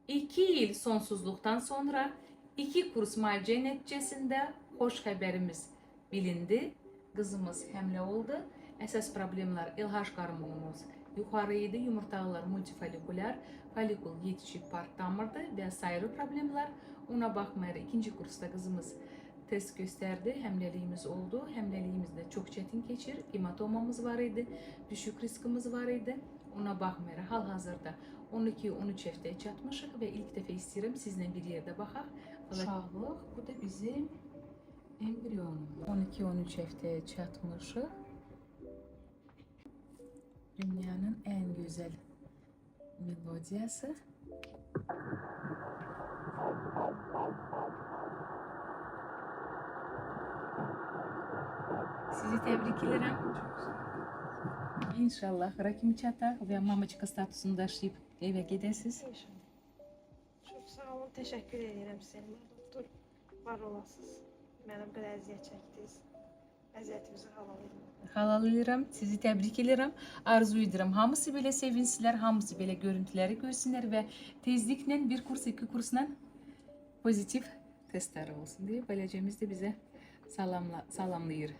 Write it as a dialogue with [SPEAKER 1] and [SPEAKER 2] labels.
[SPEAKER 1] 2 yıl sonsuzluktan sonra 2 kurs müalicə nəticəsində xoş xəbərimiz bilindi. Qızımız həmlə oldu. Əsas problemlər LH qarmığımız yuxarı idi, yumurtalar multifolikulyar, folikul yetişib partlamırdı və sairə problemlər. Ona baxmayaraq ikinci kursda qızımız test gösterdi, həmləliyimiz oldu. Həmləliyimizdə çox çətin keçir, hematomamız var idi, düşük riskimiz var idi. Ona baxmayaraq hal-hazırda 12-13 həftəyə çatmışıq və ilk dəfə istəyirəm sizlə bir yerdə baxaq. Uşaqlıq, bu da bizim embriyonumuz. 12-13 həftəyə çatmışıq. Dünyanın ən gözəl melodiyası. Sizi tebrik ederim. İnşallah rakim çatar ve mamaçka statusunu daşıyıp eve gidəsiniz.
[SPEAKER 2] İnşallah. Çok sağ olun, teşekkür ederim Selma doktor. Var olasınız. Mənim qədər əziyyət çəkdiniz. Əziyyətimizi halal edin.
[SPEAKER 1] Halal edirəm, sizi təbrik edirəm. Arzu edirəm hamısı belə sevinsizlər, hamısı belə görüntüləri görsünlər və tezliklə bir kurs, 2 kursla pozitiv testlər olsun deyə beləcəmiz də bizə salamlayır.